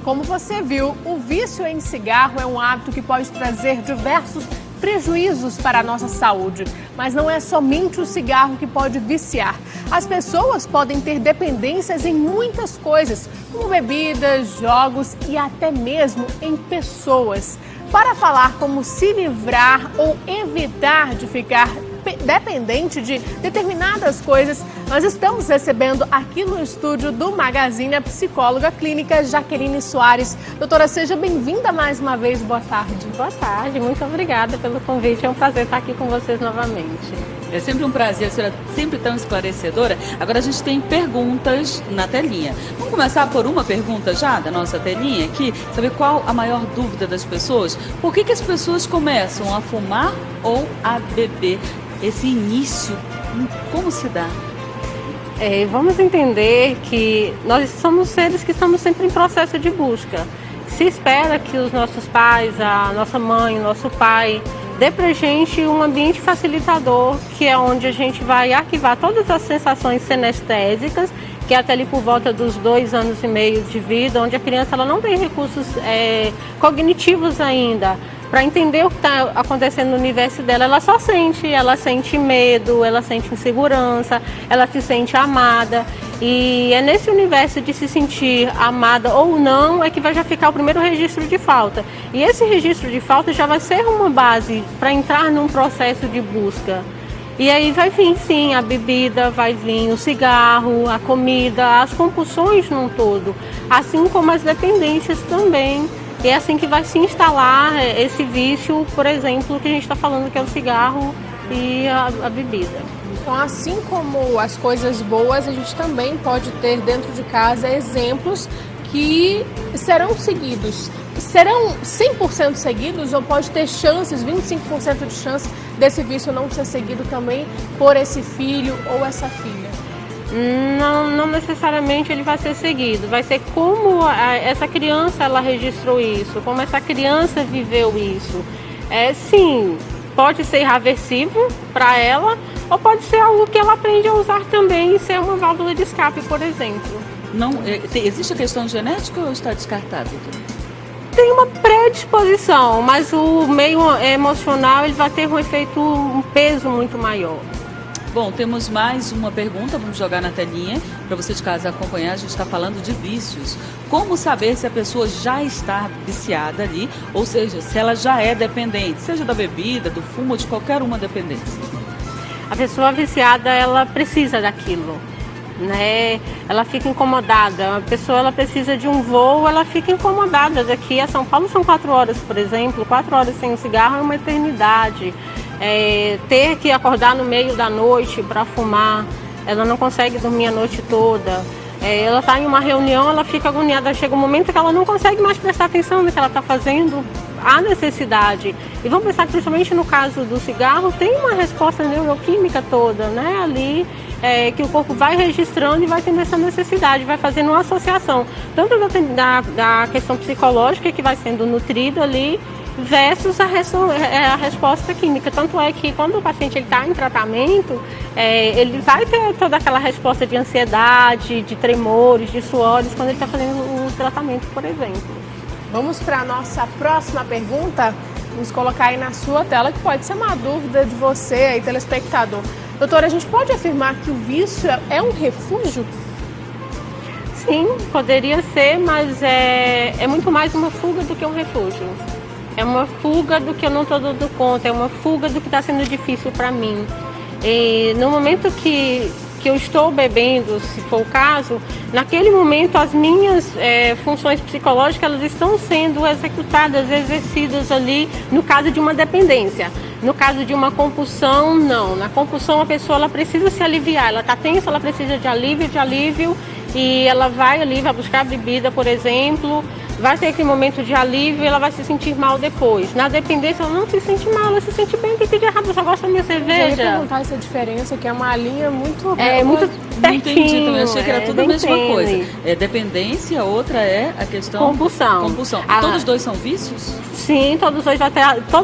Como você viu, o vício em cigarro é um hábito que pode trazer diversos prejuízos para a nossa saúde. Mas não é somente o cigarro que pode viciar. As pessoas podem ter dependências em muitas coisas, como bebidas, jogos e até mesmo em pessoas. Para falar como se livrar ou evitar de ficar dependente de determinadas coisas, nós estamos recebendo aqui no estúdio do Magazine a psicóloga clínica Jaqueline Soares. Doutora, seja bem-vinda mais uma vez, boa tarde. Boa tarde, muito obrigada pelo convite, é um prazer estar aqui com vocês novamente. É sempre um prazer, a senhora sempre tão esclarecedora. Agora a gente tem perguntas na telinha. Vamos começar por uma pergunta já da nossa telinha aqui, saber qual a maior dúvida das pessoas. Por que as pessoas começam a fumar ou a beber? Esse início, como se dá? Vamos entender que nós somos seres que estamos sempre em processo de busca. Se espera que os nossos pais, a nossa mãe, o nosso pai, dê pra gente um ambiente facilitador, que é onde a gente vai arquivar todas as sensações sinestésicas, que é até ali por volta dos 2 anos e meio de vida, onde a criança ela não tem recursos cognitivos ainda, para entender o que está acontecendo no universo dela. Ela sente medo, ela sente insegurança, ela se sente amada. E é nesse universo de se sentir amada ou não é que vai já ficar o primeiro registro de falta. E esse registro de falta já vai ser uma base para entrar num processo de busca. E aí vai vir sim a bebida, vai vir o cigarro, a comida, as compulsões num todo, assim como as dependências também. E é assim que vai se instalar esse vício, por exemplo, que a gente está falando, que é o cigarro e a bebida. Então, assim como as coisas boas, a gente também pode ter dentro de casa exemplos que serão seguidos. Serão 100% seguidos ou pode ter chances, 25% de chance desse vício não ser seguido também por esse filho ou essa filha? Não necessariamente ele vai ser seguido, vai ser como essa criança ela registrou isso, como essa criança viveu isso. Sim, pode ser irreversível para ela ou pode ser algo que ela aprende a usar também e ser uma válvula de escape, por exemplo. Existe a questão genética ou está descartado? Tem uma predisposição, mas o meio emocional ele vai ter um peso muito maior. Bom, temos mais uma pergunta, vamos jogar na telinha, para você de casa acompanhar. A gente está falando de vícios. Como saber se a pessoa já está viciada ali, ou seja, se ela já é dependente, seja da bebida, do fumo ou de qualquer uma dependência? A pessoa viciada, ela precisa daquilo, né? Ela fica incomodada. A pessoa ela precisa de um voo, ela fica incomodada. Daqui a São Paulo são 4 horas, por exemplo. 4 horas sem o cigarro é uma eternidade. Ter que acordar no meio da noite para fumar, ela não consegue dormir a noite toda. Ela está em uma reunião, ela fica agoniada, chega um momento que ela não consegue mais prestar atenção no que ela está fazendo, há necessidade. E vamos pensar que principalmente no caso do cigarro, tem uma resposta neuroquímica toda, né, ali, que o corpo vai registrando e vai tendo essa necessidade, vai fazendo uma associação, tanto da questão psicológica que vai sendo nutrida ali, versus a resposta química. Tanto é que quando o paciente está em tratamento, ele vai ter toda aquela resposta de ansiedade, de tremores, de suores, quando ele está fazendo o tratamento, por exemplo. Vamos para a nossa próxima pergunta. Vamos colocar aí na sua tela, que pode ser uma dúvida de você aí, telespectador. Doutora, a gente pode afirmar que o vício é um refúgio? Sim, poderia ser, mas é muito mais uma fuga do que um refúgio. É uma fuga do que eu não estou dando conta, é uma fuga do que está sendo difícil para mim. E no momento que eu estou bebendo, se for o caso, naquele momento as minhas funções psicológicas elas estão sendo executadas, exercidas ali no caso de uma dependência. No caso de uma compulsão, não. Na compulsão a pessoa ela precisa se aliviar, ela está tensa, ela precisa de alívio e ela vai ali, vai buscar bebida, por exemplo, vai ter aquele momento de alívio e ela vai se sentir mal depois. Na dependência, ela não se sente mal, ela se sente bem. O que tem de errado? Você gosta da minha cerveja? Eu ia perguntar essa diferença, que é uma linha muito... muito pertinho. Entendi, também achei que era tudo a mesma coisa. Dependência, outra é a questão... Compulsão. Todos os dois são vícios? Sim, todos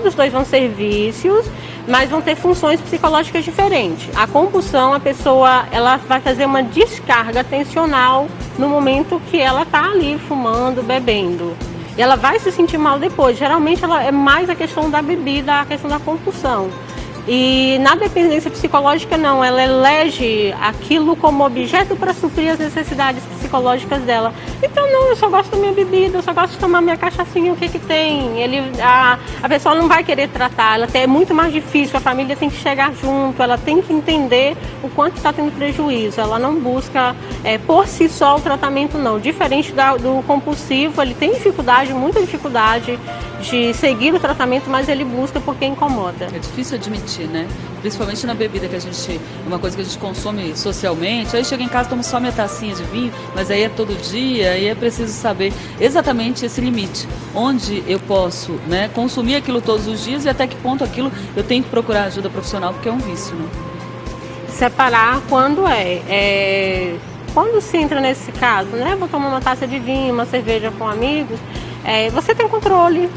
os dois vão ser vícios, mas vão ter funções psicológicas diferentes. A compulsão, a pessoa ela vai fazer uma descarga atencional no momento que ela está ali fumando, bebendo. E ela vai se sentir mal depois. Geralmente ela é mais a questão da bebida, a questão da compulsão. E na dependência psicológica não, ela elege aquilo como objeto para suprir as necessidades psicológicas dela. Então não, eu só gosto da minha bebida, eu só gosto de tomar minha cachaçinha, o que que tem? A pessoa não vai querer tratar, é muito mais difícil, a família tem que chegar junto, ela tem que entender o quanto está tendo prejuízo, ela não busca por si só o tratamento não. Diferente do compulsivo, ele tem dificuldade, muita dificuldade de seguir o tratamento, mas ele busca porque incomoda. É difícil admitir, né? Principalmente na bebida, que é uma coisa que a gente consome socialmente. Aí chega em casa, toma só minha tacinha de vinho, mas aí é todo dia, aí é preciso saber exatamente esse limite. Onde eu posso, né, consumir aquilo todos os dias e até que ponto aquilo eu tenho que procurar ajuda profissional, porque é um vício, né? Separar quando quando se entra nesse caso, né? Vou tomar uma taça de vinho, uma cerveja com amigos, você tem controle.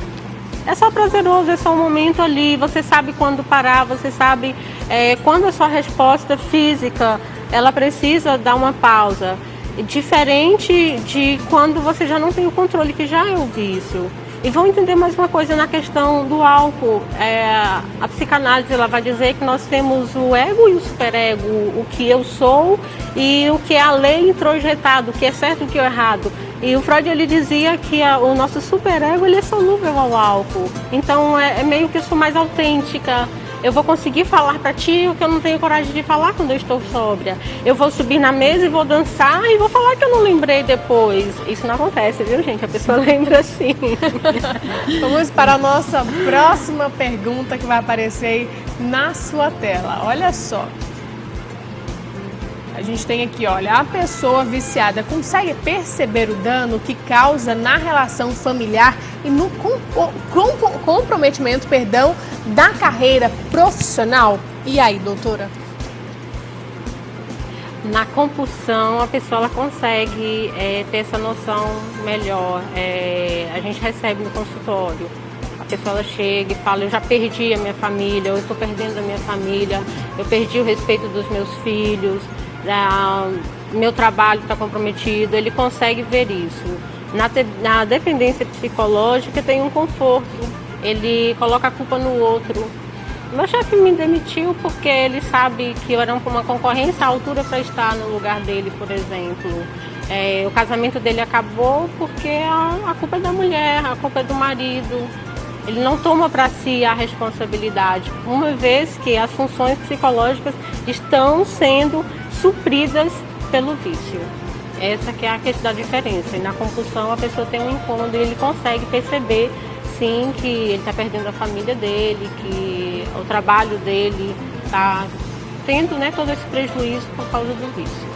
É só prazeroso, é só um momento ali, você sabe quando parar, você sabe quando a sua resposta física, ela precisa dar uma pausa. Diferente de quando você já não tem o controle, que já é o vício. E vão entender mais uma coisa na questão do álcool. A psicanálise ela vai dizer que nós temos o ego e o superego, o que eu sou e o que é a lei introjetado, o que é certo e o que é errado. E o Freud ele dizia que o nosso superego ele é solúvel ao álcool. Então é meio que eu sou mais autêntica. Eu vou conseguir falar para ti o que eu não tenho coragem de falar quando eu estou sóbria. Eu vou subir na mesa e vou dançar e vou falar que eu não lembrei depois. Isso não acontece, viu, gente? A pessoa lembra sim. Vamos para a nossa próxima pergunta que vai aparecer aí na sua tela. Olha só. A gente tem aqui, olha, a pessoa viciada consegue perceber o dano que causa na relação familiar e no comprometimento, da carreira profissional? E aí, doutora? Na compulsão, a pessoa ela consegue ter essa noção melhor. A gente recebe no consultório. A pessoa ela chega e fala, eu já perdi a minha família, eu estou perdendo a minha família, eu perdi o respeito dos meus filhos, meu trabalho está comprometido. Ele consegue ver isso. Na dependência psicológica tem um conforto, ele coloca a culpa no outro. Meu chefe me demitiu porque ele sabe que eu era uma concorrência à altura para estar no lugar dele, por exemplo. O casamento dele acabou porque a culpa é da mulher, a culpa é do marido. Ele não toma para si a responsabilidade, uma vez que as funções psicológicas estão sendo supridas pelo vício. Essa que é a questão da diferença. E na compulsão a pessoa tem um incômodo e ele consegue perceber, sim, que ele está perdendo a família dele, que o trabalho dele está tendo, né, todo esse prejuízo por causa do vício.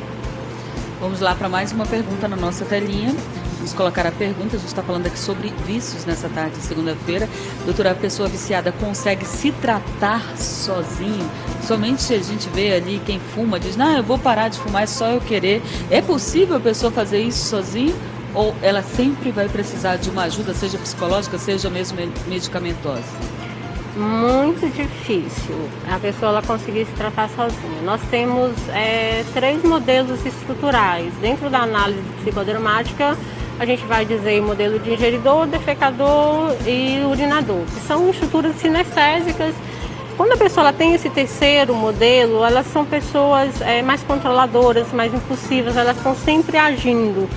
Vamos lá para mais uma pergunta na nossa telinha. Vamos colocar a pergunta, a gente está falando aqui sobre vícios nessa tarde de segunda-feira. Doutora, a pessoa viciada consegue se tratar sozinho? Somente a gente vê ali quem fuma, diz, não, eu vou parar de fumar, é só eu querer. É possível a pessoa fazer isso sozinho? Ou ela sempre vai precisar de uma ajuda, seja psicológica, seja mesmo medicamentosa? Muito difícil a pessoa ela conseguir se tratar sozinha. Nós temos 3 modelos estruturais. Dentro da análise psicodramática, a gente vai dizer modelo de ingeridor, defecador e urinador, que são estruturas sinestésicas. Quando a pessoa ela tem esse terceiro modelo, elas são pessoas mais controladoras, mais impulsivas, elas estão sempre agindo.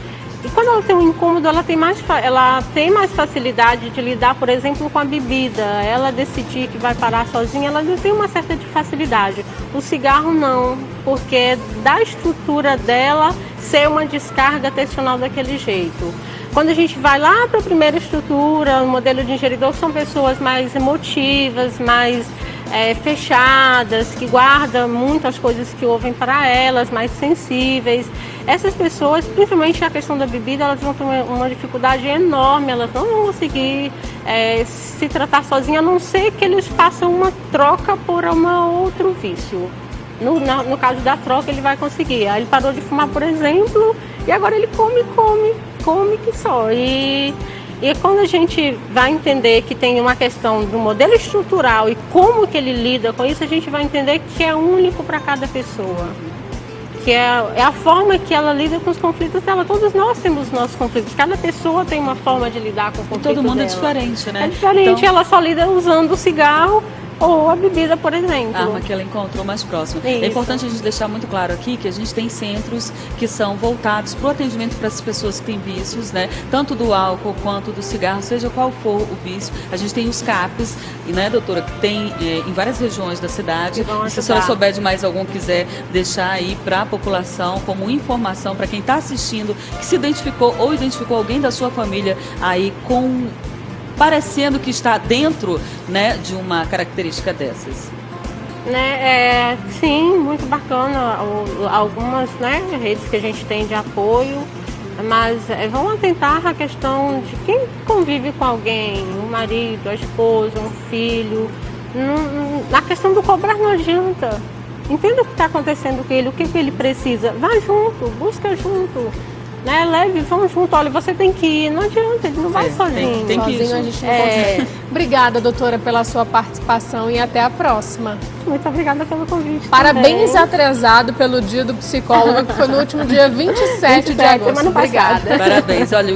E quando ela tem um incômodo, ela tem mais facilidade de lidar, por exemplo, com a bebida. Ela decidir que vai parar sozinha, ela tem uma certa facilidade. O cigarro não, porque é da estrutura dela ser uma descarga tensional daquele jeito. Quando a gente vai lá para a primeira estrutura, o modelo de ingeridor, são pessoas mais emotivas, mais fechadas, que guardam muitas coisas que ouvem para elas, mais sensíveis. Essas pessoas, principalmente a questão da bebida, elas vão ter uma dificuldade enorme, elas não vão conseguir se tratar sozinhas, a não ser que eles façam uma troca por outro vício. No caso da troca, ele vai conseguir. Ele parou de fumar, por exemplo, e agora ele come que só. E quando a gente vai entender que tem uma questão do modelo estrutural e como que ele lida com isso, a gente vai entender que é único para cada pessoa. que é a forma que ela lida com os conflitos dela. Todos nós temos nossos conflitos, cada pessoa tem uma forma de lidar com o conflito dela. Todo mundo é diferente, né? É diferente, Então, ela só lida usando o cigarro ou a bebida, por exemplo. a arma que ela encontrou mais próxima. Isso. É importante a gente deixar muito claro aqui que a gente tem centros que são voltados para o atendimento para as pessoas que têm vícios, né? Tanto do álcool quanto do cigarro, seja qual for o vício. A gente tem os CAPs, né, doutora, que tem em várias regiões da cidade. E se a senhora souber de mais algum, quiser deixar aí para a população como informação para quem está assistindo, que se identificou ou identificou alguém da sua família aí com parecendo que está dentro, né, de uma característica dessas. Né, sim, muito bacana. Algumas, né, redes que a gente tem de apoio, mas vamos atentar à questão de quem convive com alguém, o marido, a esposa, um filho. Na questão do cobrar não adianta. Entenda o que está acontecendo com ele, o que ele precisa. Vá junto, busca junto. Né, leve, vamos junto. Olha, você tem que ir, não adianta, ele não vai sozinho. Tem que ir Sozinho a junto. gente não consegue. Obrigada, doutora, pela sua participação e até a próxima. Muito obrigada pelo convite. Parabéns também. atrasado pelo dia do psicólogo, que foi no último dia 27 de agosto. semana passada. Obrigada. Parabéns. Olha,